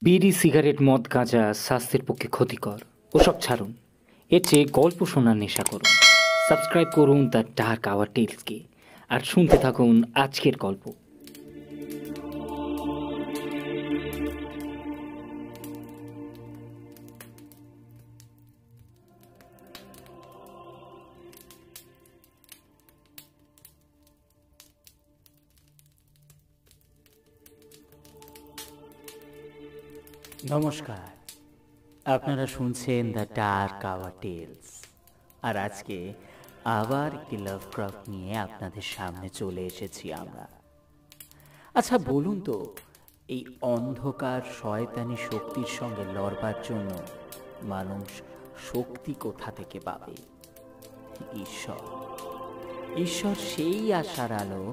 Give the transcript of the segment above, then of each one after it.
বিড়ি, সিগারেট, মদ, গাঁজা স্বাস্থ্যের পক্ষে ক্ষতিকর। ওসব ছাড়ুন, এর চেয়ে গল্প শোনার নেশা করুন। সাবস্ক্রাইব করুন দ্য ডার্ক আওয়ার টেলসকে আর শুনতে থাকুন আজকের গল্প। নমস্কার, আপনারা শুনছেন দ্য ডার্ক আওয়ার টেলস। আর আজকে আবার একটি লাভক্রাফট নিয়ে আপনাদের সামনে চলে এসেছি আমরা। আচ্ছা বলুন তো, এই অন্ধকার শয়তানি শক্তির সঙ্গে লড়বার জন্য মানুষ শক্তি কোথা থেকে পাবে? ঈশ্বর। ঈশ্বর সেই আশার আলো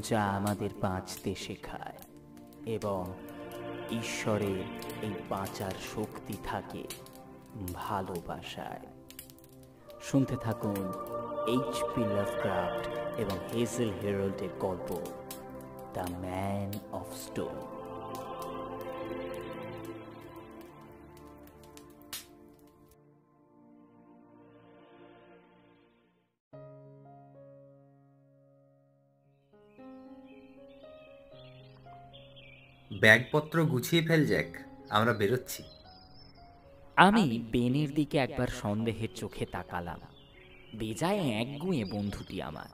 যা আমাদের বাঁচতে শেখায়, এবং ঈশ্বরের এই বাঁচার শক্তি থাকে ভালোবাসায়। শুনতে থাকুন এইচ.পি. লাভক্রাফট এবং হেজেল হেরল্ডের গল্প দ্য ম্যান অফ স্টোন। ব্যাগপত্র গুছিয়ে ফেল জ্যাক, আমরা বেরোচ্ছি। আমি বেনের দিকে একবার সন্দেহের চোখে তাকালাম। বেজায় একগুঁয়ে বন্ধুটি আমার।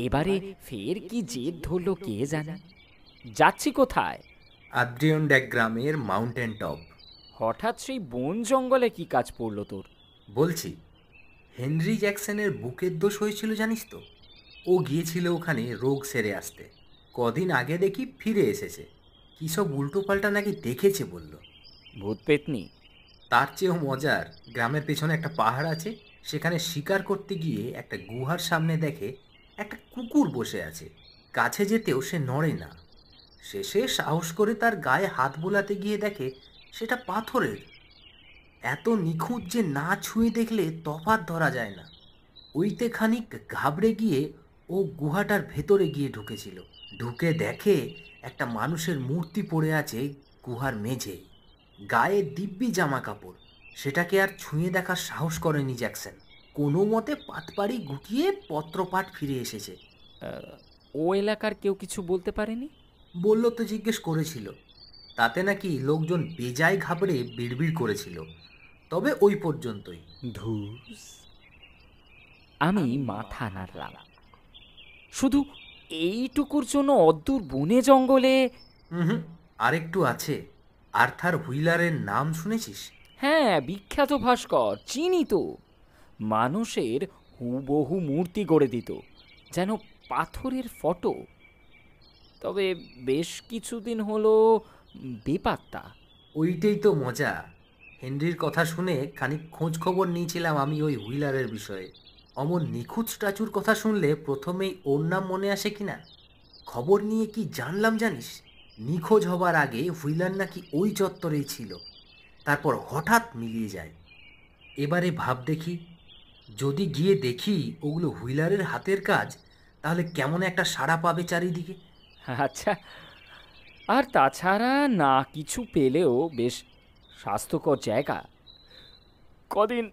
এবারে ফের কি জেদ ধরল কে জানে। যাচ্ছি কোথায়? আদ্রিয়নড্যাক গ্রামের মাউন্টেন টপ। হঠাৎ সেই বন জঙ্গলে কি কাজ পড়লো তোর? বলছি, হেনরি জ্যাকসনের বুকের দোষ হয়েছিল জানিস তো? ও গিয়েছিল ওখানে রোগ সেরে আসতে। কদিন আগে দেখি ফিরে এসেছে। কী সব উল্টোপাল্টা নাকি দেখেছে বলল। ভূত পেতনি? তার চেয়েও মজার, গ্রামের পেছনে একটা পাহাড় আছে, সেখানে শিকার করতে গিয়ে একটা গুহার সামনে দেখে একটা কুকুর বসে আছে। কাছে যেতেও সে নড়ে না। শেষে সাহস করে তার গায়ে হাত বোলাতে গিয়ে দেখে সেটা পাথরের। এত নিখুঁত যে না ছুঁয়ে দেখলে তফাৎ ধরা যায় না। ওইতে খানিক ঘাবড়ে গিয়ে ও গুহাটার ভেতরে গিয়ে ঢুকেছিল। ঢুকে দেখে একটা মানুষের মূর্তি পড়ে আছে গুহার মেঝে, গায়ে দিব্যি জামা কাপড়। সেটাকে আর ছুঁয়ে দেখার সাহস করেনি জ্যাকসন। কোনো মতে পাটপাড়ি গুটিয়ে পত্রপাঠ ফিরে এসেছে। ও এলাকার কেউ কিছু বলতে পারেনি? বলল তো, জিজ্ঞেস করেছিল। তাতে নাকি লোকজন বেজায় ঘাবড়ে বিড়বিড় করেছিল, তবে ওই পর্যন্তই। ধুস। আমি মাথা নাড়লাম। শুধু এইটুকুর জন্য অদ্দূর বনে জঙ্গলে? হুম, আরেকটু আছে। আর্থার হুইলারের নাম শুনেছিস? হ্যাঁ, বিখ্যাত ভাস্কর, চিনি তো। মানুষের হুবহু মূর্তি গড়ে দিত, যেন পাথরের ফটো। তবে বেশ কিছুদিন হলো বেপাত্তা। ওইটাই তো মজা। হেনরির কথা শুনে খানিক খোঁজ খবর নিয়েছিলাম আমি ওই হুইলারের বিষয়ে। অমন নিখুঁত স্ট্যাচুর কথা শুনলে প্রথমেই ওর নাম মনে আসে কিনা। খবর নিয়ে কি জানলাম জানিস? নিখোঁজ হবার আগে হুইলার নাকি ওই চত্বরেই ছিল, তারপর হঠাৎ মিলিয়ে যায়। এবারে ভাব দেখি, যদি গিয়ে দেখি ওগুলো হুইলারের হাতের কাজ, তাহলে কেমন একটা সাড়া পাবে চারিদিকে। আচ্ছা, আর তাছাড়া না কিছু পেলেও বেশ স্বাস্থ্যকর জায়গা। কদিন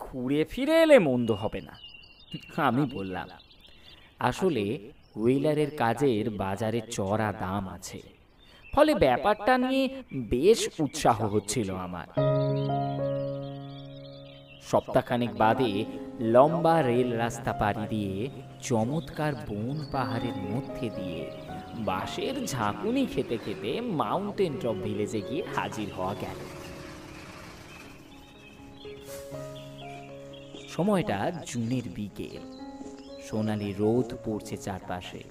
ঘুরে ফিরে এলে মন্দ হবে না, আমি বললাম। আসলে হুইলারের কাজের বাজারে চড়া দাম আছে, ফলে ব্যাপারটা নিয়ে বেশ উৎসাহ হচ্ছিল আমার। সপ্তাহখানেক বাদে লম্বা রেল রাস্তা পাড়ি দিয়ে চমৎকার বন পাহাড়ের মধ্যে দিয়ে বাঁশের ঝাঁকুনি খেতে খেতে মাউন্টেন টপ ভিলেজে গিয়ে হাজির হওয়া গেল। সময়টা জুনের বিকেল। সোনালি রোদ পড়ছে চারপাশে।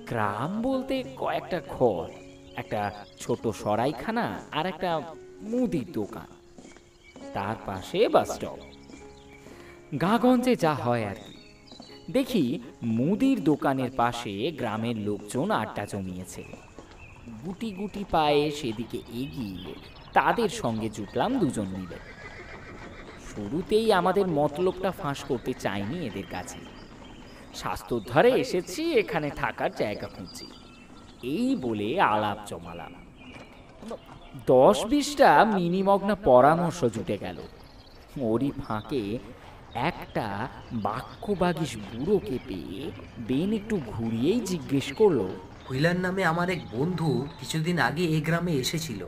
গ্রাম বলতে কয়েকটা ঘর, একটা ছোট সরাইখানা আর একটা মুদির দোকান, তার পাশে বাস স্টপ। গাঁগঞ্জে যা হয় আর কি। দেখি মুদির দোকানের পাশে গ্রামের লোকজন আড্ডা জমিয়েছে। গুটি গুটি পায়ে সেদিকে এগিয়ে তাদের সঙ্গে জুটলাম দুজন মিলে। শুরুতেই আমাদের মতলবটা ফাঁস করতে চাইনি এদের কাছে। স্বাস্থ্যোদ্ধারে এসেছি, এখানে থাকার জায়গা খুঁজছি, এই বলে আলাপ জমালাম। 10-20টা মিনিমগ্না পরামর্শ জুটে গেল। ওরই ফাঁকে একটা বাক্যবাগীশ বুড়োকে পেয়ে বেন একটু ঘুরিয়েই জিজ্ঞেস করলো, হুইলার নামে আমার এক বন্ধু কিছুদিন আগে এ গ্রামে এসেছিল,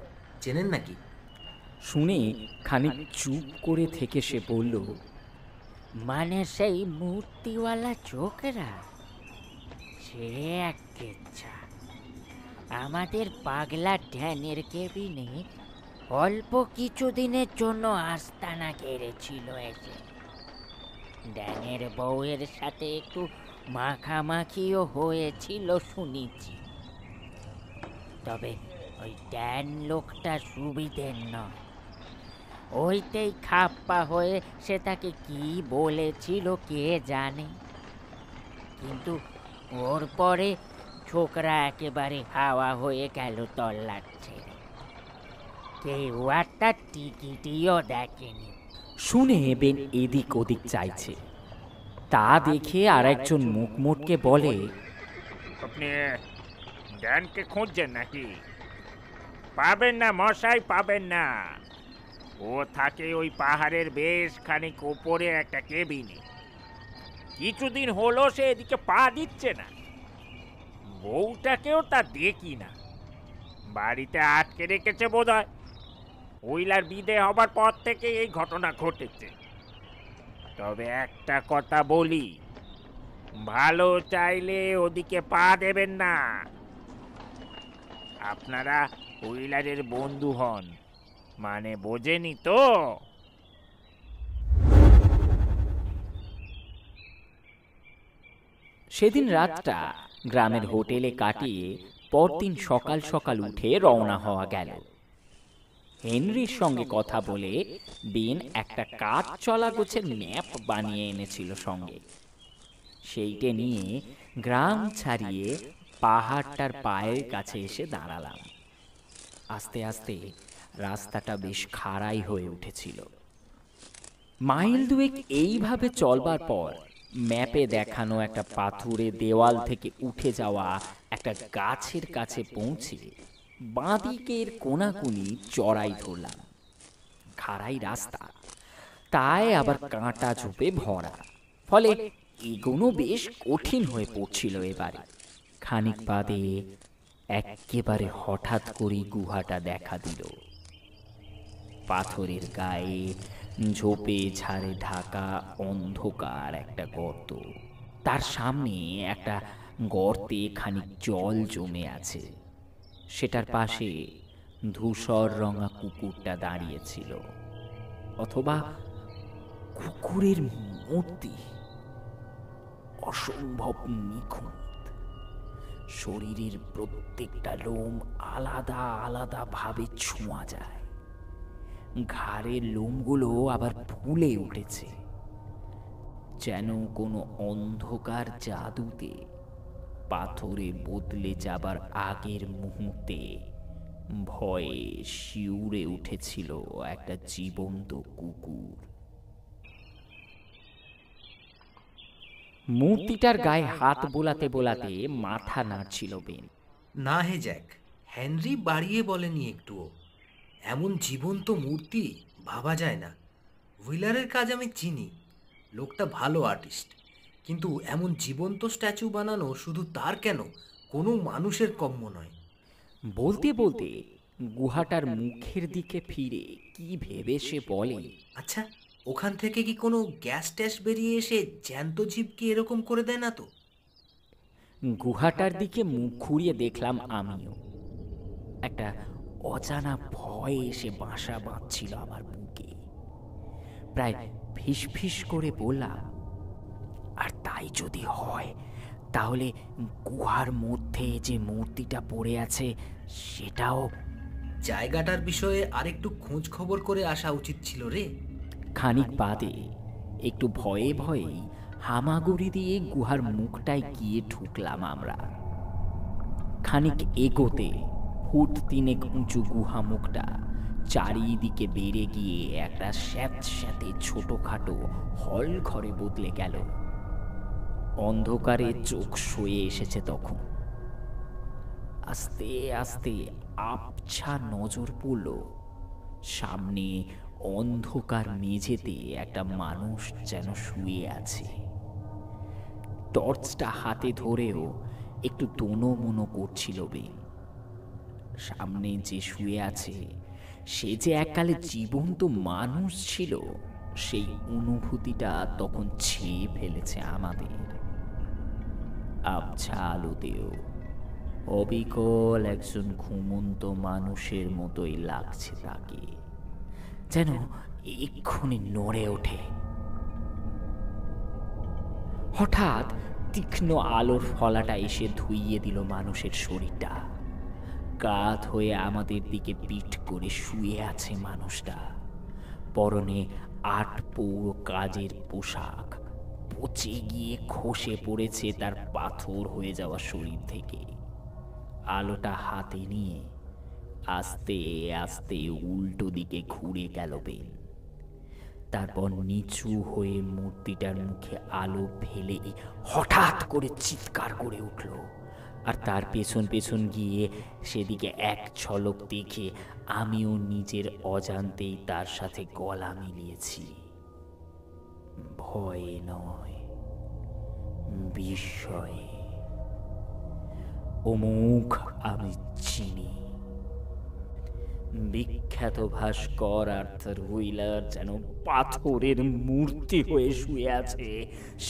চেনেন নাকি? শুনে খানিক চুপ করে থেকে সে বলল, মানে সেই মূর্তিওয়ালা চোখরা? সে এক কেচ্ছা। আমাদের পাগলা ড্যানের কেবিনে অল্প কিছুদিনের জন্য আস্তানা কেড়েছিল এসে। ড্যানের বউয়ের সাথে একটু মাখামাখিও হয়েছিল শুনেছি। তবে ওই ড্যান লোকটা সুবিধের নয়। ওইতেই খাপ্পা হয়ে সে তাকে কি বলেছিল কে জানে। কিন্তু ওর পরে ছোকরা একেবারে হাওয়া হয়ে গেল তল্লাট ছেড়ে। কেউ একটা টিকিটিও দেখেনি। শুনে বেন এদিক ওদিক চাইছে। তা দেখে আর একজন মুখ মোটকে বলে, আপনি ড্যানকে খুঁজছেন নাকি? পাবেন না মশাই, পাবেন না। ও থাকে ওই পাহাড়ের বেশ খানিক ওপরে একটা কেবিনে। কিছুদিন হলো সে এদিকে পা দিচ্ছে না। বউটাকেও তা দেখি না, বাড়িতে আটকে রেখেছে বোধ হয়। হুইলার বিদে হবার পর থেকে এই ঘটনা ঘটেছে। তবে একটা কথা বলি, ভালো চাইলে ওদিকে পা দেবেন না। আপনারা হুইলারের বন্ধু হন, মানে বোঝেনি তো? সেদিন রাতটা গ্রামের হোটেলে কাটিয়ে পরদিন সকাল সকাল উঠে রওনা হওয়া গেল। হেনরির সঙ্গে কথা বলে বেন একটা কাঠ চলা গোছের ম্যাপ বানিয়ে এনেছিল সঙ্গে। সেইটে নিয়ে গ্রাম ছাড়িয়ে পাহাড়টার পায়ের কাছে এসে দাঁড়ালাম। আস্তে আস্তে রাস্তাটা বেশ খাড়াই হয়ে উঠেছিল। মাইল দুয়েক এইভাবে চলবার পর ম্যাপে দেখানো একটা পাথুরে দেওয়াল থেকে উঠে যাওয়া একটা গাছের কাছে পৌঁছে বাঁদিকের কোনাকুনি চড়াই ধরলাম। খাড়াই রাস্তা, তাই আবার কাঁটা ঝোপে ভরা, ফলে এগোনো বেশ কঠিন হয়ে পড়ছিল এবারে। খানিক বাদে একেবারে হঠাৎ করে গুহাটা দেখা দিল। পাথরের গায়ে ঝোপে ঝাড়ে ঢাকা অন্ধকার একটা গর্ত। তার সামনে একটা গর্তে খানিক জল জমে আছে। সেটার পাশে ধূসর রঙা কুকুরটা দাঁড়িয়েছিল, অথবা কুকুরের মূর্তি। অসম্ভব নিখুঁত। শরীরের প্রত্যেকটা লোম আলাদা আলাদা ভাবে ছোঁয়া যায়। ঘাড়ের লোমগুলো আবার ফুলে উঠেছে, যেন কোনো অন্ধকার জাদুতে পাথরে বদলে যাবার আগের মুহূর্তে ভয়ে শিউরে উঠেছিল একটা জীবন্ত কুকুর। মূর্তিটার গায়ে হাত বোলাতে বোলাতে মাথা নাড়ছিল বেন। না হে জ্যাক, হেনরি বাড়িয়ে বলেনি একটুও। এমন জীবন্ত মূর্তি ভাবা যায় না। হুইলারের কাজ আমি চিনি, লোকটা ভালো আর্টিস্ট, কিন্তু এমন জীবন্ত স্ট্যাচু বানানো শুধু তার কেন, কোনো মানুষের কম্য নয়। বলতে বলতে গুহাটার মুখের দিকে ফিরে কি ভেবে সে বলে, আচ্ছা, ওখান থেকে কি কোনো গ্যাস ট্যাস বেরিয়ে এসে জ্যান্ত জীবকে এরকম করে দেয় না তো? গুহাটার দিকে মুখ ঘুরিয়ে দেখলাম আমিও। একটা অজানা ভয় এসে বাসা বাঁধছিল আমার বুকে। প্রায় ফিসফিস করে বললাম, আর তাই যদি হয় তাহলে গুহার মধ্যে যে মূর্তিটা পড়ে আছে সেটাও। জায়গাটার বিষয়ে আরেকটু খোঁজ খবর করে আসা উচিত ছিল রে। খানিক বাদে একটু ভয়ে ভয়ে হামাগুড়ি দিয়ে গুহার মুখটায় গিয়ে ঢুকলাম আমরা। খানিক এগোতে ফুট 3 উঁচু গুহা মুখটা চারিদিকে বেড়ে গিয়ে একটা স্যাঁতস্যাঁতে ছোটখাটো হল ঘরে বদলে গেল। অন্ধকারে চোখ সয়ে এসেছে তখন। আস্তে আস্তে আবছা নজর পড়ল সামনে অন্ধকার মেঝেতে একটা মানুষ যেন শুয়ে আছে। টর্চটা হাতে ধরেও একটু দোনো-মোনো করছিল বেন। সামনে যে শুয়ে আছে সে যে এককালে জীবন্ত মানুষ ছিল, সেই অনুভূতিটা তখন ছেয়ে ফেলেছে আমাদের। আবছা আলোতেও অবিকল একজন ঘুমন্ত মানুষের মতোই লাগছে তাকে, যেন এক্ষুনি নড়ে ওঠে। হঠাৎ তীক্ষ্ণ আলোর ফলাটা এসে ধুইয়ে দিল মানুষের শরীরটা। কাত হয়ে আমাদের দিকে পিঠ করে শুয়ে আছে মানুষটা। পরনে ৮ পৌর কাজের পোশাক পচে গিয়ে খসে পড়েছে তার পাথর হয়ে যাওয়া শরীর থেকে। আলোটা হাতে নিয়ে আস্তে আস্তে উল্টো দিকে ঘুরে গেল বেন। তারপর নিচু হয়ে মূর্তিটার মুখে আলো ফেলে হঠাৎ করে চিৎকার করে উঠল, আর তার পেছন পেছন গিয়ে সেদিকে এক ঝলক দেখে আমিও নিজের অজান্তেই তার সাথে গলা মিলিয়েছি। ভয়ে নয়, বিস্ময়ে। ও মুখ আমি চিনি। বিখ্যাত ভাস্কর আর্থার হুইলার যেন পাথরের মূর্তি হয়ে শুয়ে আছে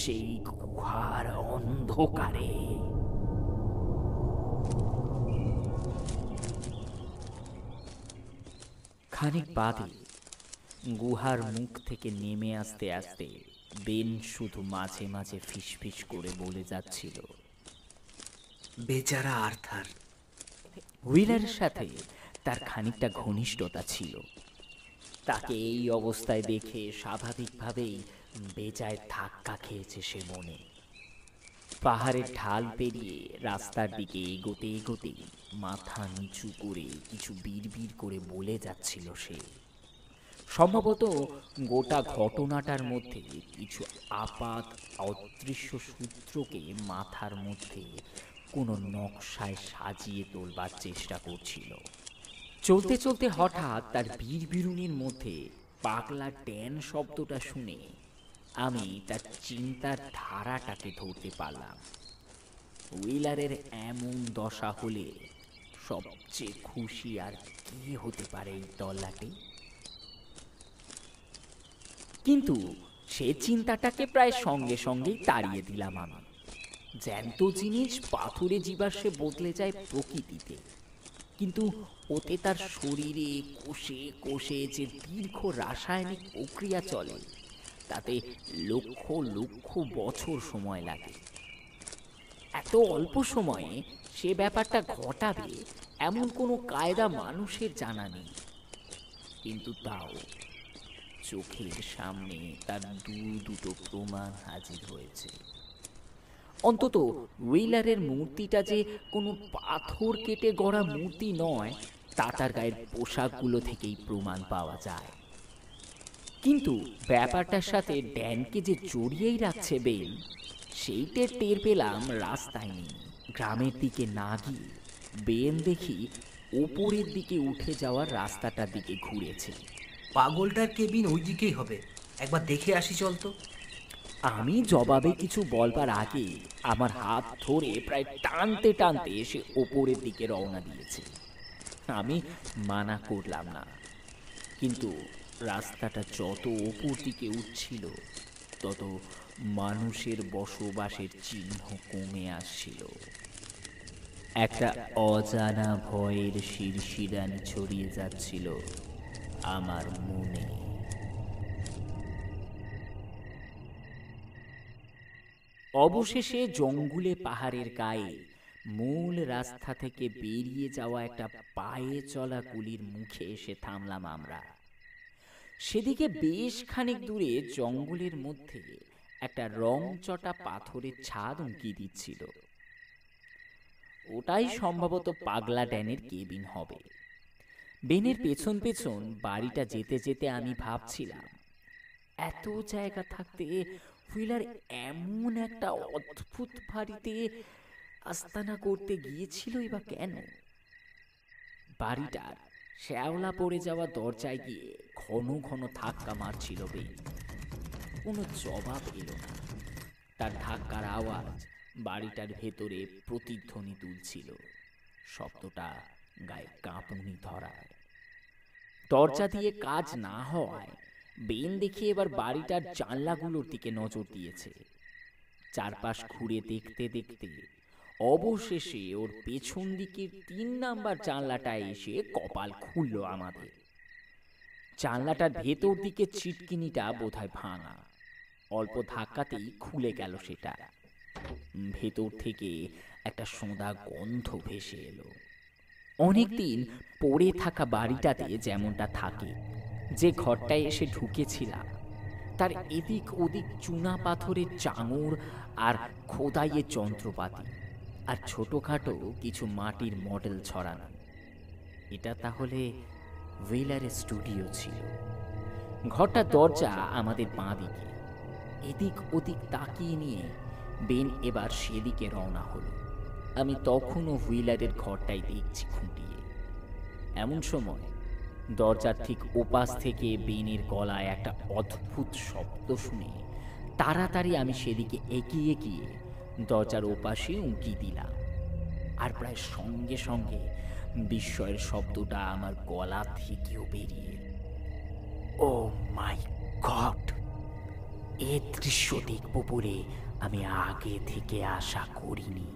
সেই গুহার অন্ধকারে। খানিক বাদে গুহার মুখ থেকে নেমে আসতে আসতে বেন শুধু মাঝে মাঝে ফিসফিস করে বলে যাচ্ছিল, বেচারা আর্থার। হুইলারের সাথে তার খানিকটা ঘনিষ্ঠতা ছিল। তাকে এই অবস্থায় দেখে স্বাভাবিকভাবেই বেজায় ধাক্কা খেয়েছে সে মনে। পাহাড়ের ঢাল পেরিয়ে রাস্তার দিকে এগোতে এগোতে মাথা নিচু করে কিছু বিড়বিড় করে বলে যাচ্ছিল সে। সম্ভবত গোটা ঘটনাটার মধ্যে কিছু আপাত অদৃশ্য সূত্রকে মাথার মধ্যে কোনো নকশায় সাজিয়ে তোলবার চেষ্টা করছিল। চলতে চলতে হঠাৎ তার বিড়বিড়ুনির মধ্যে পাগলা ড্যান শব্দটা শুনে আমি তার চিন্তার ধারাটাকে ধরতে পারলাম। হুইলারের এমন দশা হলে সবচেয়ে খুশি আর কি হতে পারে এই তল্লাটে? কিন্তু সে চিন্তাটাকে প্রায় সঙ্গে সঙ্গেই তাড়িয়ে দিলাম আমি। জ্যান্ত জিনিস পাথুরে জীবাশ্মে বদলে যায় প্রকৃতিতে, কিন্তু ওতে তার শরীরে কোষে কোষে যে দীর্ঘ রাসায়নিক প্রক্রিয়া চলে তাতে লক্ষ লক্ষ বছর সময় লাগে। এত অল্প সময়ে সে ব্যাপারটা ঘটাবে এমন কোনো কায়দা মানুষের জানা নেই, কিন্তু তাও চোখের সামনে তার দুটো প্রমাণ হাজির হয়েছে। অন্তত হুইলারের মূর্তিটা যে কোনো পাথর কেটে গড়া মূর্তি নয় তা তার গায়ের পোশাকগুলো থেকেই প্রমাণ পাওয়া যায়। কিন্তু ব্যাপারটার সাথে ড্যানকে যে জড়িয়েই রাখছে বেন, সেইটা টের পেলাম রাস্তায় নেই। গ্রামের দিকে না গিয়ে বেন দেখি ওপরের দিকে উঠে যাওয়ার রাস্তাটার দিকে ঘুরেছে। পাগলটার কেবিন ওই দিকেই হবে, একবার দেখে আসি চল তো। আমি জবাবে কিছু বলবার আগে আমার হাত ধরে প্রায় টানতে টানতে এসে ওপরের দিকে রওনা দিয়েছে। আমি মানা করলাম না, কিন্তু রাস্তাটা যত ওপর দিকে উঠছিল তত মানুষের বসবাসের চিহ্ন কমে আসছিল। একটা অজানা ভয়ের শিরশিরানি ছড়িয়ে যাচ্ছিল আমার মনে। অবশেষে জঙ্গলে পাহাড়ের গায়ে মূল রাস্তা থেকে বেরিয়ে যাওয়া একটা পায়ে চলা গুলির মুখে এসে থামলাম আমরা। সেদিকে বেশ খানিক দূরে জঙ্গলের মধ্যে একটা রংচটা পাথরের ছাদ উঁকি দিচ্ছিল। ওটাই সম্ভবত পাগলা ড্যানের কেবিন হবে। বেনের পেছন পেছন বাড়িটা যেতে যেতে আমি ভাবছিলাম, এত জায়গা থাকতে হুইলার এমন একটা অদ্ভুত বাড়িতে আস্তানা করতে গিয়েছিলই বা কেন? বাড়িটার শ্যাওলা পড়ে যাওয়া দরজায় গিয়ে ঘন ঘন ধাক্কা মারছিল বেন। কোনো জবাব এলো না। তার ধাক্কার আওয়াজ বাড়িটার ভেতরে প্রতিধ্বনি তুলছিল। শব্দটা গায়ে কাঁপুনি ধরায়। দরজা দিয়ে কাজ না হওয়ায় বেন দেখি এবার বাড়িটার জানলাগুলোর দিকে নজর দিয়েছে। চারপাশ ঘুরে দেখতে দেখতে অবশেষে ওর পেছন দিকের 3 নাম্বার জানলাটায় এসে কপাল খুলল আমাদের। জানলাটার ভেতর দিকে ছিটকিনিটা বোধহয় ভাঙা। অল্প ধাক্কাতেই খুলে গেল সেটা। ভেতর থেকে একটা সোঁদা গন্ধ ভেসে এলো। অনেকদিন পড়ে থাকা বাড়িটাতে যেমনটা থাকে, যে ঘরটায় এসে ঢুকেছিলাম তার এদিক ওদিক চুনা পাথরের চাঙড় আর খোদাইয়ের যন্ত্রপাতি আর ছোটখাটো কিছু মাটির মডেল ছড়ানো। এটা তাহলে হুইলারের স্টুডিও ছিল। ঘরটার দরজা আমাদের বাঁ দিকে। এদিক ওদিক তাকিয়ে নিয়ে বেন এবার সেদিকে রওনা হলো। আমি তখনও হুইলারের ঘরটাই দেখছি খুঁটিয়ে। এমন সময় দরজার ঠিক ওপাশ থেকে বেনের গলায় একটা অদ্ভুত শব্দ শুনে তাড়াতাড়ি আমি সেদিকে এগিয়ে গিয়ে দরজার ওপাশে উঁকি দিলাম। আর প্রায় সঙ্গে সঙ্গে বিস্ময়ের শব্দটা আমার গলা থেকেও বেরিয়ে, ও মাই গড! এ দৃশ্য দেখব বলে আমি আগে থেকে আশা করিনি।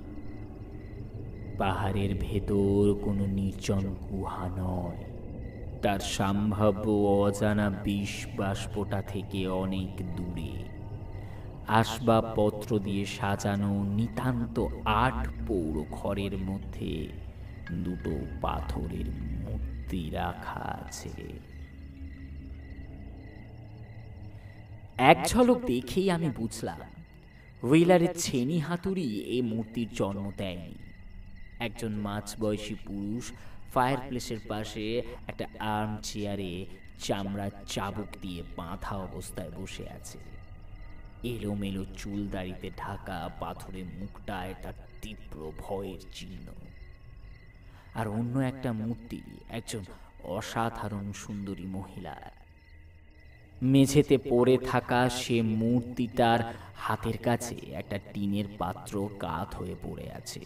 পাহাড়ের ভেতর কোনো নির্জন গুহা নয়, তার সম্ভাব্য অজানা বিষ বাষ্পটা থেকে অনেক দূরে আসবাবপত্র দিয়ে সাজানো নিতান্ত 8 পৌর ঘরের মধ্যে 2 পাথরের মূর্তি রাখা আছে। এক ঝলক দেখেই আমি বুঝলাম হুইলারের ছেনি হাতুড়ি এই মূর্তির জন্ম দেয়নি। একজন মাঝবয়সী পুরুষ ফায়ারপ্লেসের পাশে একটা আর্ম চেয়ারে চামড়ার চাবুক দিয়ে বাঁধা অবস্থায় বসে আছে। এলোমেলো চুল দাড়িতে ঢাকা পাথরের মুখটা একটা তীব্র ভয়ের চিহ্ন। আর অন্য একটা মূর্তি একজন অসাধারণ সুন্দরী মহিলা। মেঝেতে পড়ে থাকা সে মূর্তিটার হাতের কাছে একটা টিনের পাত্র কাত হয়ে পড়ে আছে।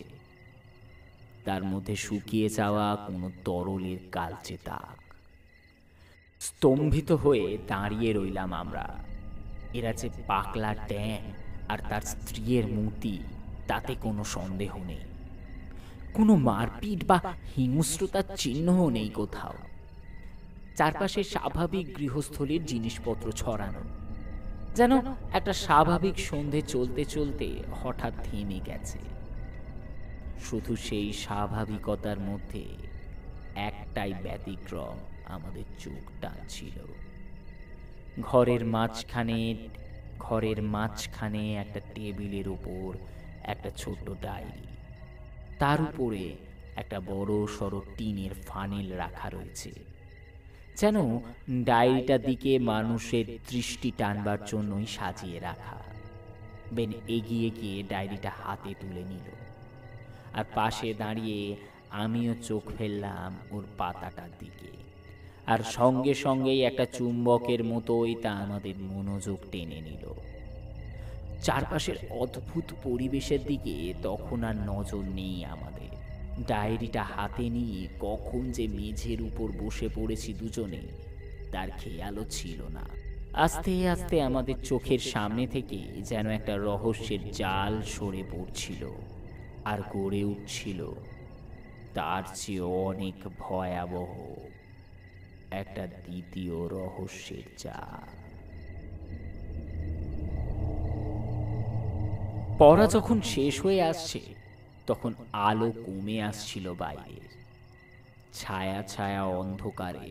তার মধ্যে শুকিয়ে যাওয়া কোনো তরলের কালচে দাগ। স্তম্ভিত হয়ে দাঁড়িয়ে রইলাম আমরা। এরা যে পাগলা ড্যান আর তার স্ত্রীর মূর্তি তাতে কোনো সন্দেহ নেই। কোনো মারপিট বা হিংস্রতার চিহ্নও নেই কোথাও। চারপাশে স্বাভাবিক গৃহস্থলীর জিনিসপত্র ছড়ানো, যেন একটা স্বাভাবিক সন্ধে চলতে চলতে হঠাৎ থেমে গেছে। শুধু সেই স্বাভাবিকতার মধ্যে একটাই ব্যতিক্রম আমাদের চোখ টানছিল। ঘরের মাঝখানে একটা টেবিলের উপর একটা ছোট্ট ডায়েরি। তার উপরে একটা বড় সড়ো টিনের ফানেল রাখা রয়েছে, যেন ডায়েরিটার দিকে মানুষের দৃষ্টি টানবার জন্যই সাজিয়ে রাখা। বেন এগিয়ে গিয়ে ডায়েরিটা হাতে তুলে নিল, আর পাশে দাঁড়িয়ে আমিও চোখ ফেললাম ওর পাতাটার দিকে। আর সঙ্গে সঙ্গেই একটা চুম্বকের মতোই তা আমাদের মনোযোগ টেনে নিল। চারপাশের অদ্ভুত পরিবেশের দিকে তখন আর নজর নেই আমাদের। ডায়েরিটা হাতে নিয়ে কখন যে মেঝের উপর বসে পড়েছি দুজনে তার খেয়ালও ছিল না। আস্তে আস্তে আমাদের চোখের সামনে থেকে যেন একটা রহস্যের জাল সরে পড়ছিল আর গড়ে উঠছিল তার চেয়ে অনেক ভয়াবহ একটা দ্বিতীয় রহস্যের জাল। পড়া যখন শেষ হয়ে আসছে তখন আলো কমে আসছিল বাইরের। ছায়া ছায়া অন্ধকারে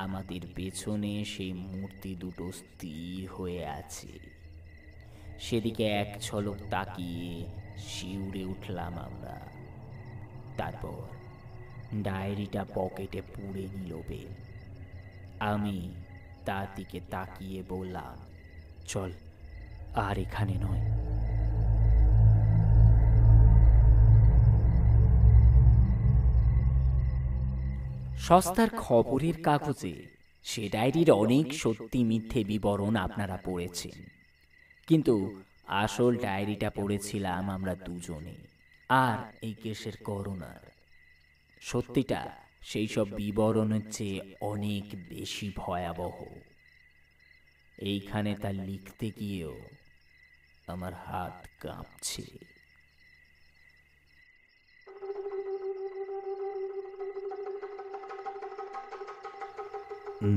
আমাদের পেছনে সেই মূর্তি দুটো স্থির হয়ে আছে। সেদিকে এক ঝলক তাকিয়ে শিউরে উঠলাম আমরা। তারপর ডায়েরিটা পকেটে পুরে নিল বেন। আমি তার দিকে তাকিয়ে বললাম, চল, আর এখানে নয়। সস্তার খবরের কাগজে সে ডায়েরির অনেক সত্যি মিথ্যে বিবরণ আপনারা পড়েছেন, কিন্তু আসল ডায়েরিটা পড়েছিলাম আমরা দুজনে আর এই কেসের করোনার। সত্যিটা সেই সব বিবরণের চেয়ে অনেক বেশি ভয়াবহ। এইখানে তা লিখতে গিয়েও আমার হাত কাঁপছে।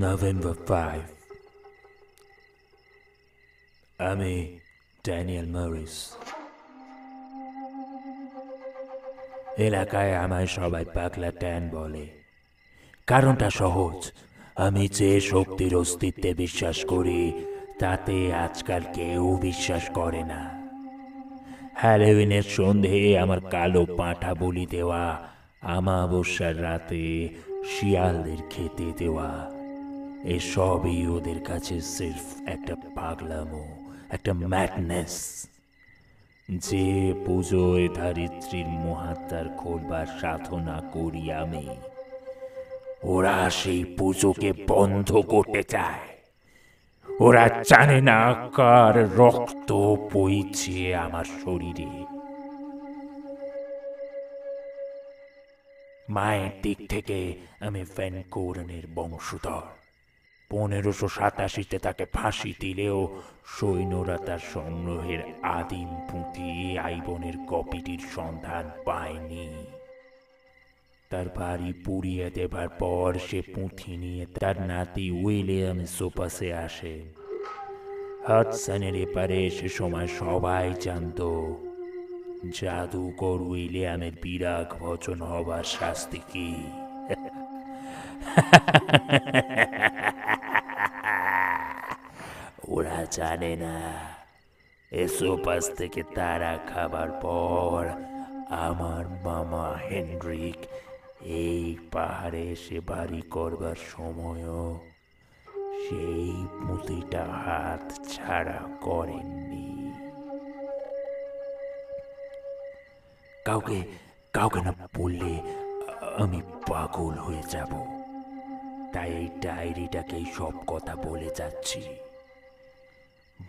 November 5. আমি ড্যানিয়েল মরিস। এলাকায় আমায় সবাই পাগলা ট্যান বলে। কারণটা সহজ, আমি যে শক্তির অস্তিত্বে বিশ্বাস করি তাতে আজকাল কেউ বিশ্বাস করে না। হ্যালোউইনের সন্ধে আমার কালো পাঁঠা বলি দেওয়া, আমাবস্যার রাতে শিয়ালদের খেতে দেওয়া, এসবই ওদের কাছে সির্ফ একটা পাগলামো, একটা ম্যাডনেস। যে পুজোয় ধরিত্রীর মহাত্মার খোলবার সাধনা করি আমি, ওরা সেই পুজোকে বন্ধ করতে চায়। ওরা জানে না কার রক্ত বইছে আমার শরীরে। মায়ের দিক থেকে আমি ভ্যানকোরেনের বংশধর। 1587 তাকে ফাঁসি দিলেও সৈন্যরা তার সংগ্রহের আদিম পুঁথি আইবনের কপিটির সন্ধান পায়নি। তার বাড়ি পুড়িয়ে দেবার পর সে পুঁথি নিয়ে তার নাতি উইলিয়াম সোপাসে আসে। হাডসনের এপারে সে সময় সবাই জানত জাদুকর উইলিয়ামের বিরাগ ভোজন হবার শাস্তি কি। ওরা জানে না সোপাস থেকে তারা খাবার পর আমার মামা হেনরিক এই পাহাড়ে এসে বাড়ি করবার সময়ও সেই পুঁথিটা হাত ছাড়া করেননি। কাউকে কাউকে না বললে আমি পাগল হয়ে যাব, তাই এই ডায়েরিটাকেই সব কথা বলে যাচ্ছি।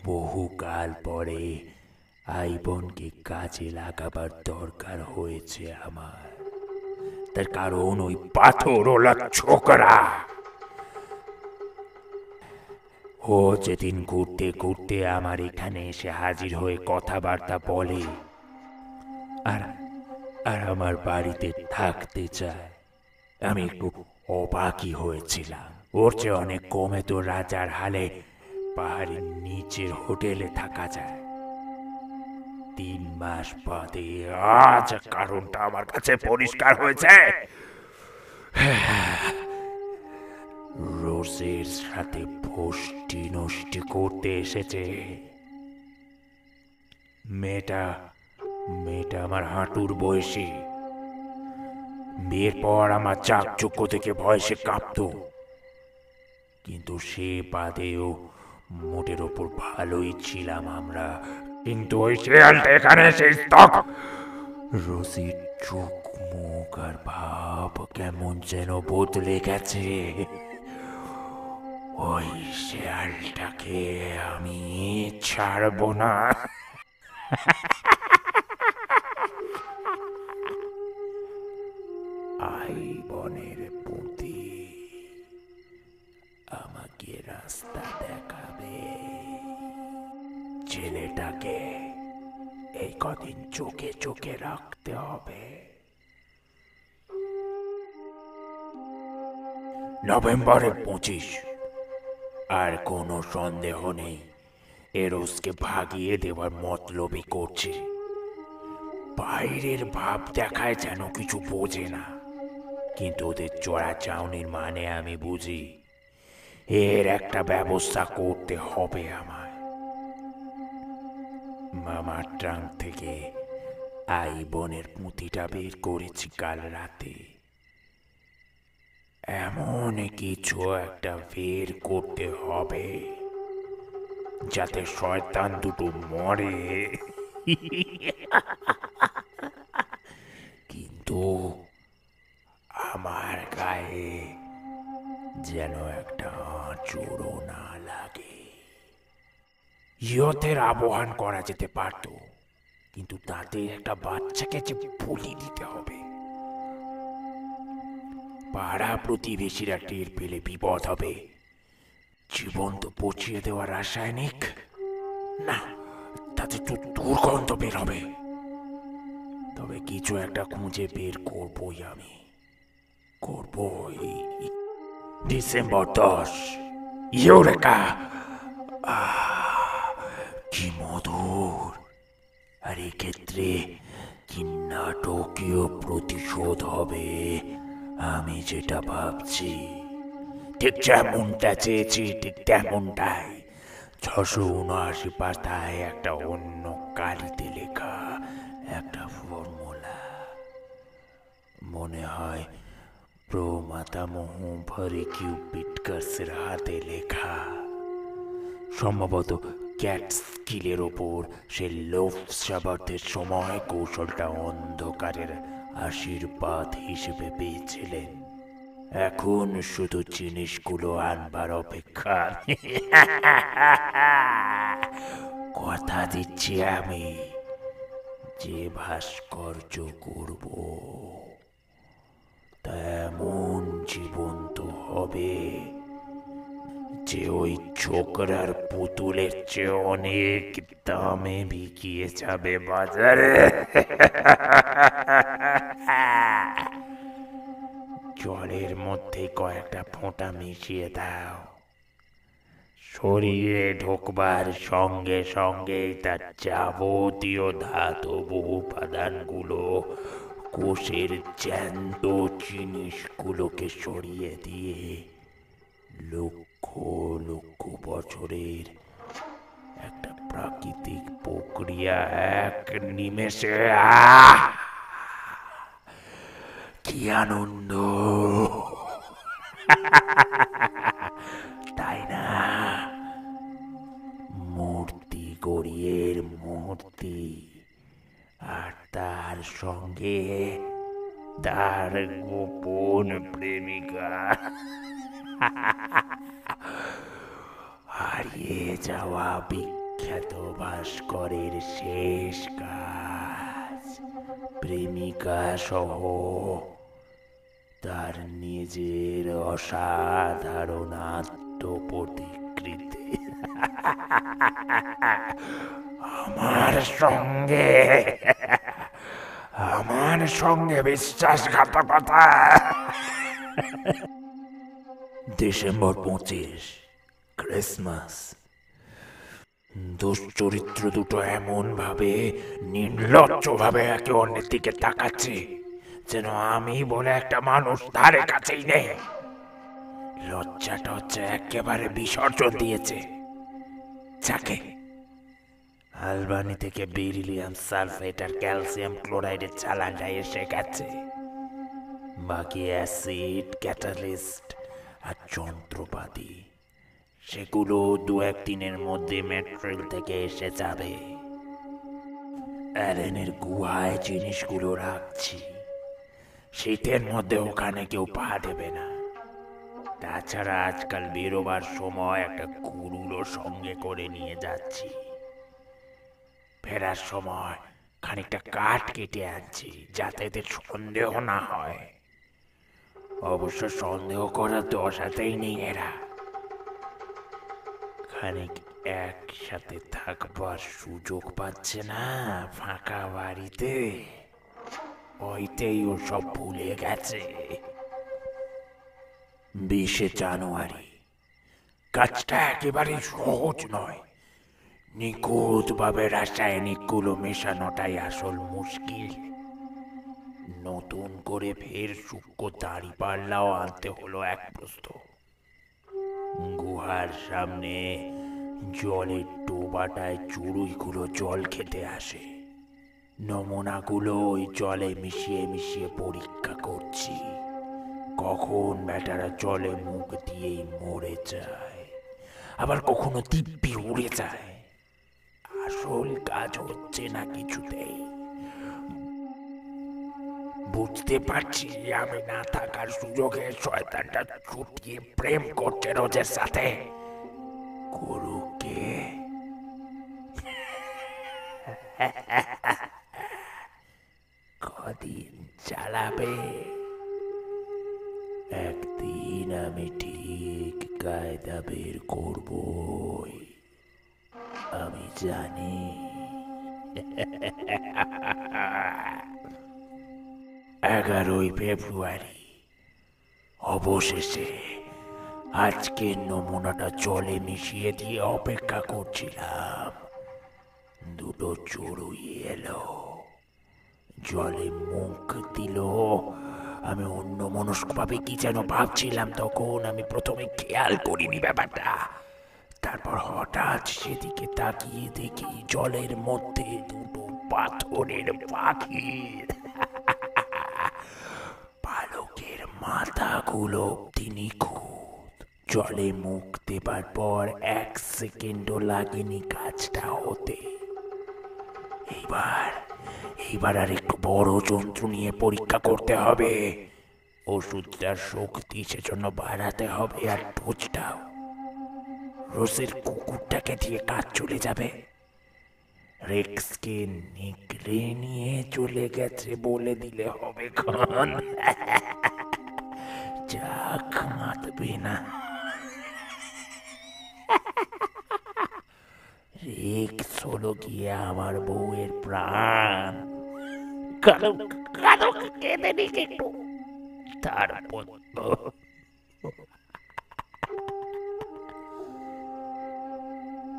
বহুকাল পরে আইবনকে কাজে লাগাবার দরকার হয়েছে আমার। তার কারণ ওই পাথরওয়ালা ছোকরা, ও যেদিন ঘুরতে ঘুরতে আমার এখানে এসে হাজির হয়ে কথাবার্তা বলে আর আর আমার বাড়িতে থাকতে চায়, আমি একটু অবাকই হয়েছিলাম। ওর চেয়ে অনেক কমে তো রাজার হালে পাহাড়ের নিচের হোটেলে থাকা যায়। 3 মাস বাদে আজ কারণটা আমার কাছে পরিষ্কার হয়েছে। রোজের সাথে ফষ্টি নষ্টি করতে এসেছে। মেয়েটা আমার হাঁটুর বয়সী। বিয়ের পর আমার চাকচক্য থেকে ভয় কাঁপতো, কিন্তু সে বাদেও মোটের ওপর ভালোই ছিলাম আমরা। কিন্তু ওই শেয়ালটা এখানে সেই স্তক। রোজির চোখ মুখ আর ভাব কেমন যেন বদলে গেছে। ওই শেয়ালটাকে আমি ছাড়ব না। আইবনের পুঁথি আমাকে রাস্তা দেখাবে। ছেলেটাকে এই কদিন চোখে চোখে রাখতে হবে। নভেম্বরের 25। আর কোনো সন্দেহ নেই এরোসকে ভাগিয়ে দেওয়ার মতলবই করছে। বাইরের ভাব দেখায় যেন কিছু বোঝে না, কিন্তু ওদের চড়া চাউনির মানে আমি বুঝি। এর একটা ব্যবস্থা করতে হবে আমায়। মামার ট্রাঙ্ক থেকে আইবনের পুঁথিটা বের করেছি কাল রাতে। এমন কিছু একটা বের করতে হবে যাতে শয়তান দুটো মরে, কিন্তু আমার গায়ে যেন একটা আঁচড়ও না লাগে। ইয়তের আবহান করা যেতে পারত, কিন্তু তাতে একটা বাচ্চাকে যে বলি দিতে হবে। পাড়া প্রতিবেশীরা টের পেলে বিপদ হবে। জীবন্ত পচিয়ে দেওয়া রাসায়নিক, না, তাতে তো দুর্গন্ধ বের হবে। তবে কিছু একটা খুঁজে বের করবই আমি, করবই। December 10, eureka! কি মধুর! আর এক্ষেত্রে কি নাটকীয় প্রতিশোধ হবে আমি যেটা ভাবছি। ঠিক যেমনটা চেয়েছি ঠিক তেমনটাই। 679 পাতায় একটা অন্য কালিতে লেখা একটা ফর্মুলা। মনে হয় প্রমাতামহ ভরে কিউপিটকাসের হাতে লেখা। সম্ভবত ক্যাট স্কিলের ওপর সে লোভ সাবাতের সময় কৌশলটা অন্ধকারের আশীর্বাদ হিসেবে পেয়েছিলেন। এখন শুধু জিনিসগুলো আনবার অপেক্ষা। কথা দিচ্ছি আমি, যে ভাস্কর্য করব তা এমন জীবন্ত হবে যে ওই ছোকরার পুতুলের চেয়ে অনেক দামে বিকিয়ে যাবে বাজারে। জলের মধ্যে কয়েকটা ফোঁটা মিশিয়ে দাও, শরীরে ঢোকবার সঙ্গে সঙ্গে তার যাবতীয় ধাতব উপাদানগুলো কোষের জ্যান্ত জিনিসগুলোকে সরিয়ে দিয়ে লক্ষ লক্ষ বছরের একটা প্রাকৃতিক প্রক্রিয়া এক নিমেষে। কি আনন্দ, তাই না? মূর্তি গড়িয়ের মূর্তি, আর তার সঙ্গে তার গোপন প্রেমিকা। হারিয়ে যাওয়া বিখ্যাত ভাস্করের শেষ কাজ, প্রেমিকা সহ তার নিজের অসাধারণ আত্মপ্রতিকৃতি। আমার সঙ্গে বিশ্বাসঘাতকতা। December 25, Christmas. দুশ্চরিত্র দুটো এমন ভাবে নির্লজ্জ ভাবে একে অন্যের দিকে তাকাচ্ছে যেন আমি বলে একটা মানুষ ধারে কাছেই নেই। লজ্জাটা হচ্ছে একেবারে বিসর্জন দিয়েছে। যাকে আলবানি থেকে বেরিলিয়াম সালফেট আর ক্যালসিয়াম ক্লোরাইডের চালানটা এসে গেছে। বাকি অ্যাসিড, ক্যাটালিস্ট আর যন্ত্রপাতি সেগুলো 2-1 দিনের মধ্যে মেট্রোল থেকে এসে যাবে। অ্যালেনের গুহায় জিনিসগুলো রাখছি, শীতের মধ্যে ওখানে কেউ পা দেবে না। তাছাড়া আজকাল বেরোবার সময় একটা কুড়ুলও সঙ্গে করে নিয়ে যাচ্ছি। ফেরার সময় খানিকটা কাঠ কেটে আনছি যাতে এদের সন্দেহ না হয়। অবশ্য সন্দেহ করার দশাতেই নেই এরা। খানিক একসাথে থাকবার সুযোগ পাচ্ছে না ফাঁকা বাড়িতে, ওইটাই ও সব ভুলে গেছে। 20 জানুয়ারি। কাজটা একেবারে সহজ নয়। নিখুঁতভাবে রাসায়নিকগুলো মেশানোটাই আসল মুশকিল। নতুন করে ফের সূক্ষ্ম দাঁড়িপাল্লাও আনতে হলো এক প্রস্ত। গুহার সামনে জলের ডোবাটায় চড়ুইগুলো জল খেতে আসে। নমুনাগুলো ওই জলে মিশিয়ে মিশিয়ে পরীক্ষা করছি। কখন ব্যাটারা জলে মুখ দিয়েই মরে যায়, আবার কখনো দিব্যি উড়ে যায়। আসল কাজ হচ্ছে না কিছুতেই। বুঝতে পারছি আমি না থাকার সুযোগে শয়তানটা ছুটিয়ে প্রেম করছে রোজের সাথে। গুরুকে কদিন চালাবে? একদিন আমি ঠিক কায়দা বের করবই, আমি জানি। 11ই ফেব্রুয়ারি। অবশেষে আজকের নমুনাটা জলে মিশিয়ে দিয়ে অপেক্ষা করছিলাম। দুটো চড়ুই এলো, জলে মুখ দিল। আমি অন্য মনস্কভাবে কি যেন ভাবছিলাম, তখন আমি প্রথমে খেয়াল করিনি ব্যাপারটা। তারপর হঠাৎ সেদিকে তাকিয়ে দেখি জলের মধ্যে দুটো পাথরের পাখি। পালকের মাথাগুলো অব্দি নিখুঁত। জলে মুখ দেবার পর 1 সেকেন্ডও লাগেনি কাজটা হতে। এইবার আর একটু বড় যন্ত্র নিয়ে পরীক্ষা করতে হবে। ওষুধটার শক্তি সেজন্য বাড়াতে হবে, আর ডোজটাও। রোজের কুকুরটাকে দিয়ে কাজ চলে যাবে। রেক্সকে নিগড়ে নিয়ে চলে গেছে বলে দিলে হবে খন। চাক মাতবে না। রেক্স হলো গিয়ে আমার বউয়ের প্রাণ। কারো কেঁদে নিক একটু। তারপর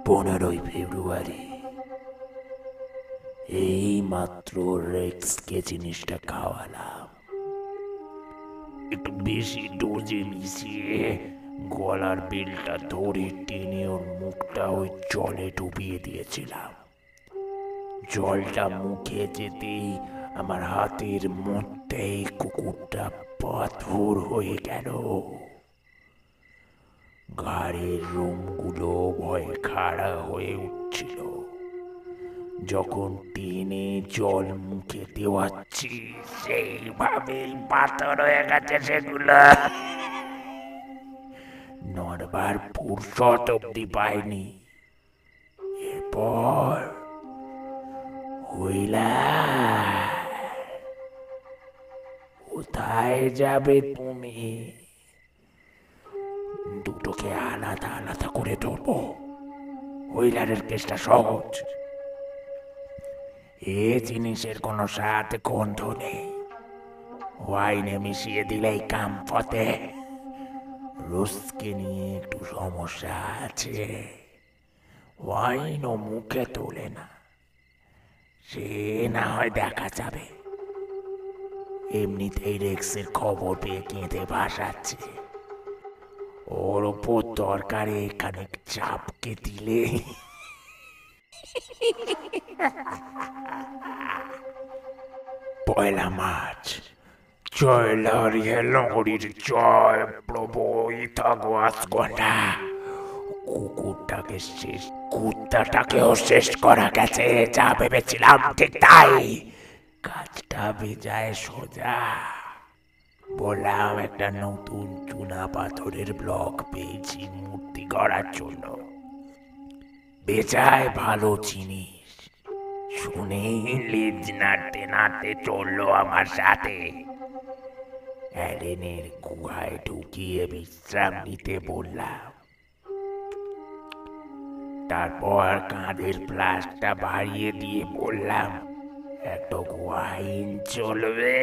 15ই ফেব্রুয়ারি। এই মাত্র রেক্সকে জিনিসটা খাওয়ালাম। একটু বেশি ডোজে মিশিয়ে গলার বেলটা ধরে টেনে ওর মুখটা ওই জলে ডুবিয়ে দিয়েছিলাম। জলটা মুখে যেতেই আমার হাতের মধ্যেই কুকুরটা পাথর হয়ে গেল। ঘাড়ের লোমগুলো ভয়ে খাড়া হয়ে উঠছিল। যখন টেনে জল মুখে দেওয়াচ্ছি, সেইভাবেই পাথর হয়ে গেছে সেগুলো। নড়বার ফুরসত অব্দি পাইনি। এরপর হইলা, কোথায় যাবে তুমি? দুটোকে আলাদা আলাদা করে ধরবো। হুইলারের কেসটা সহজ। এ জিনিসের কোনো স্বাদ গন্ধ নেই, ওয়াইনে মিশিয়ে দিলেই কাম ফতে। রোজকে নিয়ে একটু সমস্যা আছে, ওয়াইনও মুখে তোলে না। সে না হয় দেখা যাবে। এমনিতেই রেক্সের খবর পেয়ে কেঁদে ভাসাচ্ছে। ওর ওপর দরকারে এখানে চাপকে দিলে। 1 মার্চ। জয় লহরিয়ে লহরির জয়, প্রভু ইথাগো আসগোনা। কুত্তাটাকেও শেষ করা গেছে, যা ভেবেছিলাম ঠিক তাই। কাজটা বেজায় সোজা। বললাম একটা নতুন চুনা পাথরের ব্লক পেয়েছি মূর্তি গড়ার জন্য। বেজায় ভালো জিনিস। শুনেই লেজ নাড়তে নাড়তে চললো আমার সাথে। অ্যালেনের গুহায় ঢুকিয়ে বিশ্রাম নিতে বললাম। তারপর কাঁধের প্লাসটা বাড়িয়ে দিয়ে বললাম, একটা ওয়াইন চলবে?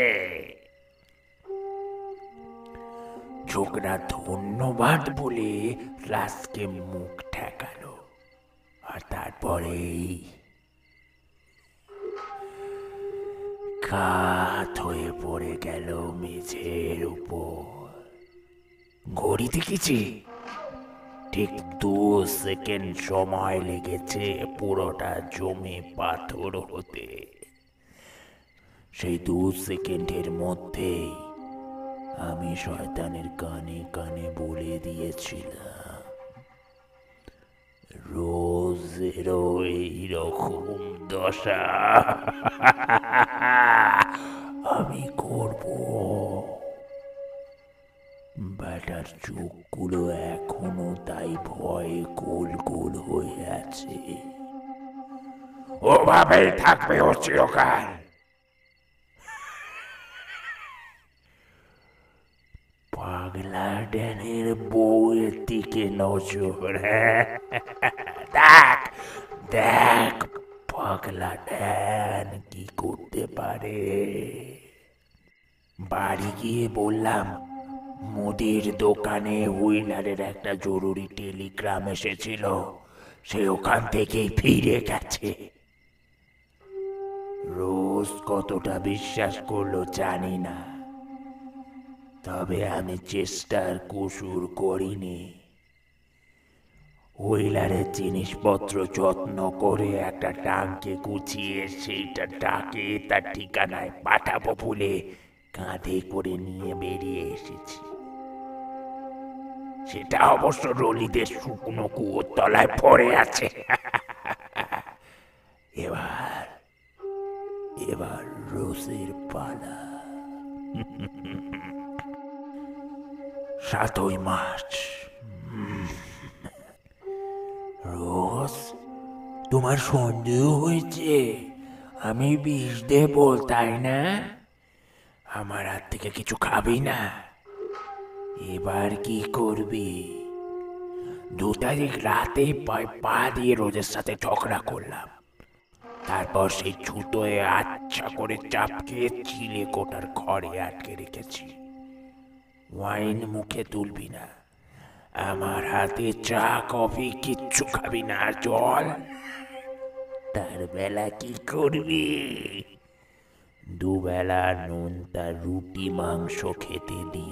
ছোকরা ধন্যবাদ বলে ফ্লাস্কে মুখ ঠেকালো। আর তারপরেই কাত হয়ে পড়ে গেল মেঝের উপর। ঘড়ি দেখেছি, ঠিক 2 সেকেন্ড সময় লেগেছে পুরোটা জমে পাথর হতে। সেই 2 সেকেন্ডের মধ্যেই আমি শয়তানের কানে কানে বলে দিয়েছিলাম, রোজেরও এইরকম দশা। আমি করব। বেটার চোখগুলো এখনো তাই ভয়ে গোল গোল হয়ে আছে। ওভাবেই থাকবে ও চিরকাল। পাগলা ড্যানের বউয়ের দিকে নজর। দেখ দেখ পাগলা ড্যান কি করতে পারে। বাড়ি গিয়ে বললাম মুদির দোকানে হুইলারের একটা জরুরি টেলিগ্রাম এসেছিল, সে ওখান থেকেই ফিরে গেছে। রোজ কতটা বিশ্বাস করলো জানি না, তবে আমি চেষ্টার কসুর করিনি। হুইলারের জিনিসপত্র যত্ন করে একটা টাঙ্কে গুছিয়ে সেইটা ডাকে তার ঠিকানায় পাঠাবো বলে কাঁধে করে নিয়ে বেরিয়ে এসেছি। সেটা অবশ্য রলিদের শুকনো কুয়োর তলায় পড়ে আছে। এবার এবার রোজের পালা। 7ই মার্চ। রোজ, তোমার সন্দেহ হয়েছে আমি বিষ দেব, তাই না? আমার হাত থেকে কিছু খাবি না। এবার কি করবি? 2 তারিখ রাতে পা দিয়ে রোজের সাথে ঝগড়া করলাম, তারপর সেই ছুতোয় আচ্ছা করে চাপকে চিলে কোটার ঘরে আটকে রেখেছি। ওয়াইন মুখে তুলবি না, আমার হাতে চা কফি কিচ্ছু খাবি না, আর জল। তার বেলা কি করবি? 2 বেলা নুন তার রুটি মাংস খেতে দি।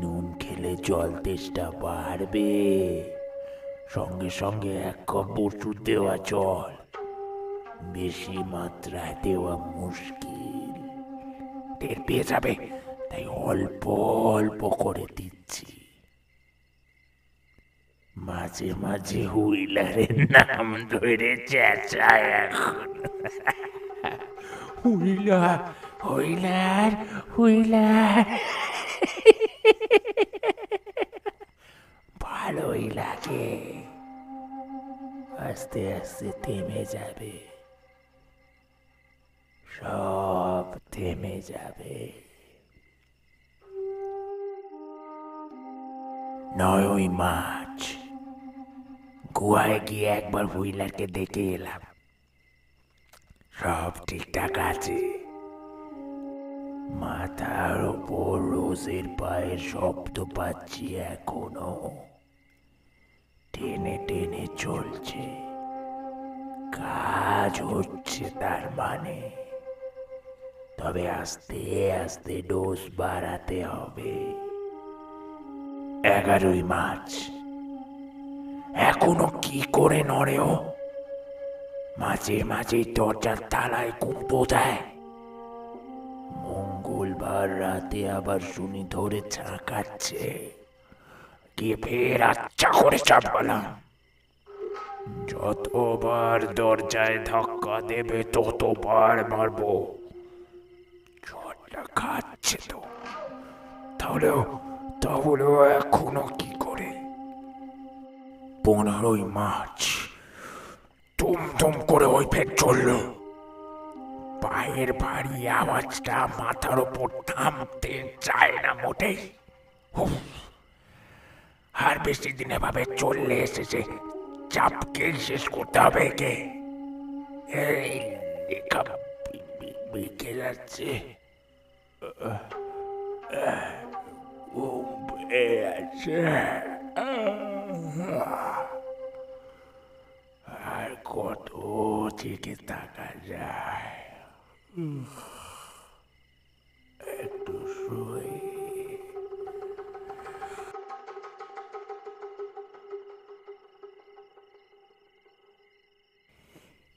নুন খেলে জল তেষ্টা বাড়বে, সঙ্গে সঙ্গে 1 কাপ ওষুধ দেওয়া জল, বেশি মাত্রায় দেওয়া মুশকিল, টের পেয়ে যাবে, তাই অল্প অল্প করে দিচ্ছি। মাঝে মাঝে হুইলারের নাম ধরে চেঁচায় এখন। Wheeler wheeler wheeler. ভালোই লাগে। আস্তে আস্তে থেমে যাবে, সব থেমে যাবে। 9ই মার্চ। গুহায় গিয়ে একবার হুইলারকে দেখে এলাম, সব ঠিকঠাক আছে। মাথার ওপর রোজের পায়ের শব্দ পাচ্ছি এখনো, টেনে টেনে চলছে, কাজ হচ্ছে তার মানে। তবে আস্তে আস্তে ডোজ বাড়াতে হবে। 11ই মার্চ। এখনো কি করে নড়েও? মাঝে মাঝে দরজার তালায় কুঁতো দেয়। মঙ্গলবার রাতে আবার শুনি ধরে ছাঁকাচ্ছে, গিয়ে ফের আচ্ছা করে চাপালাম। যতবার দরজায় ধাক্কা দেবে ততবার মারবো। ঝড়টা খাচ্ছে তো, তাহলেও এখনো কি করে? 15ই মার্চ। তুম করে ওই ফের চলল। পায়ের ভারী আওয়াজটা মাথার ওপর থামতে চায় না মোটেই। আর বেশি দিন এভাবে চললে এসেছে চাপকে শেষ করতে হবে। কে এই লেখা বেঁকে যাচ্ছে, ও আছে, আর কত থেকে থাকা যায়? একটু শুই।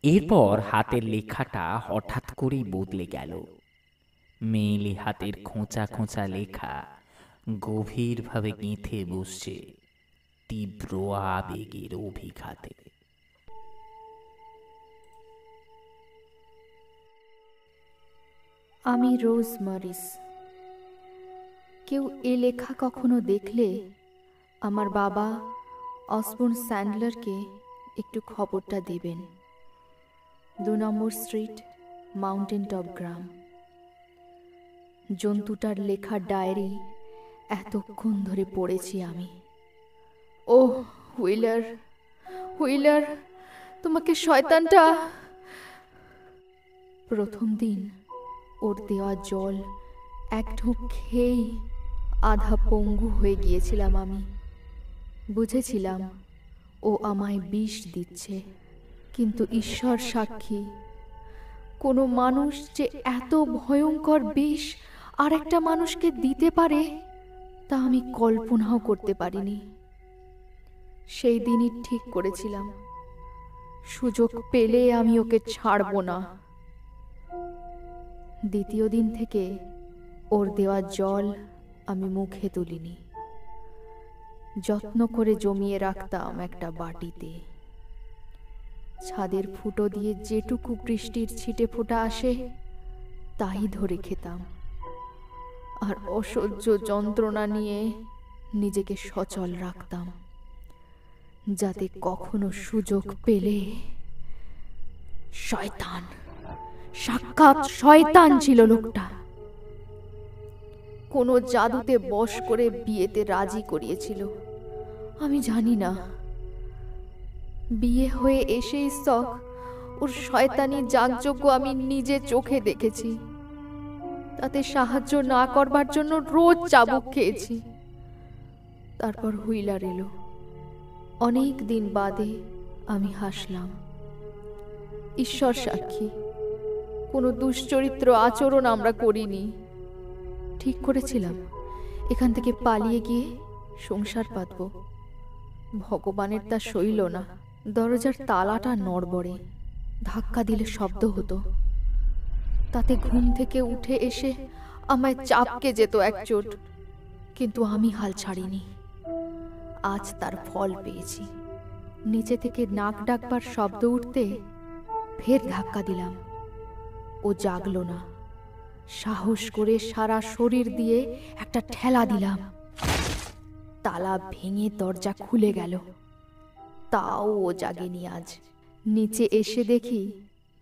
এরপর হাতের লেখাটা হঠাৎ করেই বদলে গেল। মেয়েলি হাতের খোঁচা খোঁচা লেখা গভীরভাবে গেঁথে বসছে তীব্র আবেগের অভিঘাতে। আমি রোজ মরিস। কেউ এ লেখা কখনো দেখলে আমার বাবা অসবর্ন স্যান্ডলারকে একটু খবরটা দেবেন। 2 নম্বর স্ট্রিট, মাউন্টেন টপ গ্রাম। জন্তুটার লেখা ডায়েরি এতক্ষণ ধরে পড়েছি আমি। ও হুইলার, হুইলার, তোমাকে শয়তানটা। প্রথম দিন ওর দেওয়া জল এক ঢোক খেয়েই আধা পঙ্গু হয়ে গিয়েছিলাম আমি। বুঝেছিলাম ও আমায় বিষ দিচ্ছে, কিন্তু ঈশ্বর সাক্ষী, কোনো মানুষ যে এত ভয়ঙ্কর বিষ আর একটা মানুষকে দিতে পারে তা আমি কল্পনাও করতে পারিনি। সেই দিনই ঠিক করেছিলাম, সুযোগ পেলে আমি ওকে ছাড়ব না। দ্বিতীয় দিন থেকে ওর দেওয়া জল আমি মুখে তুলিনি। যত্ন করে জমিয়ে রাখতাম একটা বাটিতে। ছাদের ফুটো দিয়ে যেটুকু বৃষ্টির ছিটে ফোঁটা আসে তাই ধরে খেতাম, আর অসহ্য যন্ত্রণা নিয়ে নিজেকে সচল রাখতাম, যাতে কখনো সুযোগ পেলে। শয়তান, সাক্ষাৎ শয়তান ছিল লোকটা। কোনো জাদুতে বশ করে বিয়েতে রাজি করিয়েছিল, আমি জানি না। বিয়ে হয়ে এসেই শখ ওর শয়তানি যাগযজ্ঞ আমি নিজে চোখে দেখেছি। তাতে সাহায্য না করবার জন্য রোজ চাবুক খেয়েছি। তারপর হুইলার এলো। অনেক দিন বাদে আমি হাসলাম। ঈশ্বর সাক্ষী, কোনো দুশ্চরিত্র আচরণ আমরা করিনি। ঠিক করেছিলাম এখান থেকে পালিয়ে গিয়ে সংসার পাতব। ভগবানের তা সইল না। দরজার তালাটা নড়বড়ে, ধাক্কা দিলে শব্দ হতো। তাতে ঘুম থেকে উঠে এসে আমায় চাপকে যেত এক চোট, কিন্তু আমি হাল ছাড়িনি। আজ তার ফল পেয়েছি। নিচে থেকে নাক ডাকবার শব্দ উঠতে ফের ধাক্কা দিলাম। ও জাগলো না। সাহস করে সারা শরীর দিয়ে একটা ঠেলা দিলাম। তালা ভেঙে দরজা খুলে গেল। তাও ও জাগেনি আজ। নিচে এসে দেখি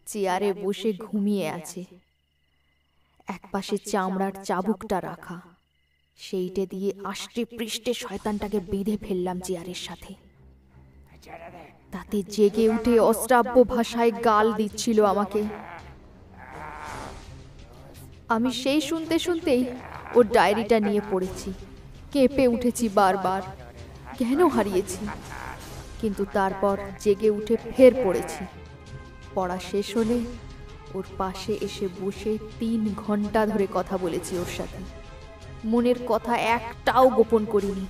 চেয়ারে বসে ঘুমিয়ে আছে। একপাশে চামড়ার চাবুকটা রাখা, সেইটে দিয়ে আষ্টে পৃষ্ঠে শয়তানটাকে বেঁধে ফেললাম চেয়ারের সাথে। তাতে জেগে উঠে অশ্রাব্য ভাষায় গাল দিচ্ছিল আমাকে। আমি সেই শুনতে শুনতেই ওর ডায়েরিটা নিয়ে পড়েছি। কেঁপে উঠেছি বারবার, জ্ঞান হারিয়েছি, কিন্তু তারপর জেগে উঠে ফের পড়েছি। পড়া শেষ হলে ওর পাশে এসে বসে 3 ঘন্টা ধরে কথা বলেছি ওর সাথে। মনের কথা একটাও গোপন করিনি।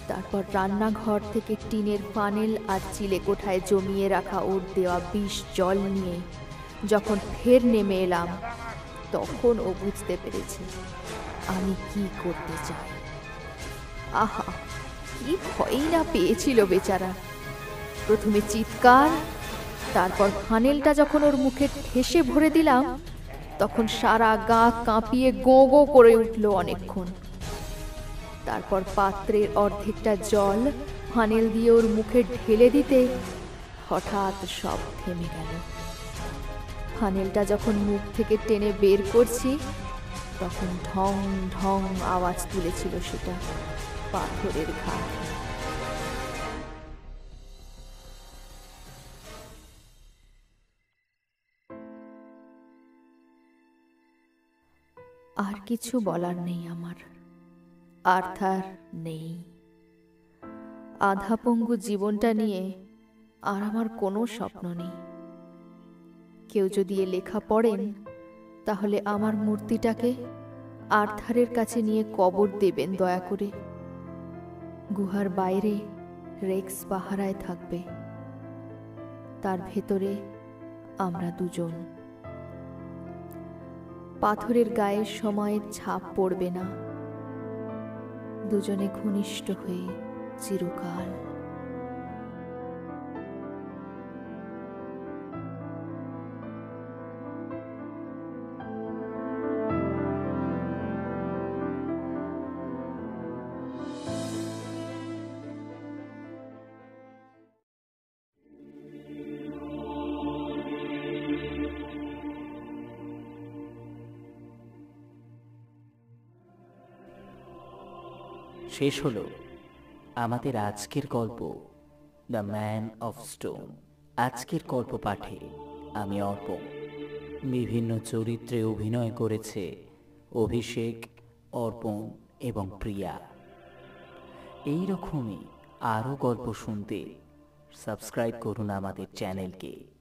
তারপর রান্নাঘর থেকে টিনের ফানেল আর চিলে কোঠায় জমিয়ে রাখা ওর দেওয়া বিষ জল নিয়ে যখন ফের নেমে এলাম, তখন ও বুঝতে পেরেছে আমি কি করতে চাই। আহা, কি ভয়ই না পেয়েছিল বেচারা। প্রথমে চিৎকার, তারপর ফানেলটা যখন ওর মুখে ঠেসে ভরে দিলাম, তখন সারা গা কাঁপিয়ে গো গো করে উঠল অনেকক্ষণ। তারপর পাত্রের অর্ধেকটা জল ফানেল দিয়ে ওর মুখে ঢেলে দিতে হঠাৎ সব থেমে গেল। ফানেলটা যখন মুখ থেকে টেনে বের করছি, তখন ঢং ঢং আওয়াজ তুলেছিল সেটা পাথরের ঘাট। আর কিছু বলার নেই আমার, আর্থার নেই। আধাপঙ্গু জীবনটা নিয়ে আর আমার কোনো স্বপ্ন নেই। কেউ যদি এ লেখা পড়েন, তাহলে আমার মূর্তিটাকে আর্থারের কাছে নিয়ে কবর দেবেন দয়া করে। গুহার বাইরে রেক্স পাহারায় থাকবে, তার ভেতরে আমরা দুজন। পাথরের গায়ে সময়ের ছাপ পড়বে না, দুজনে ঘনিষ্ঠ হয়ে চিরকাল। শেষ হলো আমাদের আজকের গল্প দ্য ম্যান অফ স্টোন। আজকের গল্প পাঠে আমি অর্পণ। বিভিন্ন চরিত্রে অভিনয় করেছে অভিষেক, অর্পণ এবং প্রিয়া। এই রকমই আরও গল্প শুনতে সাবস্ক্রাইব করুন আমাদের চ্যানেলকে।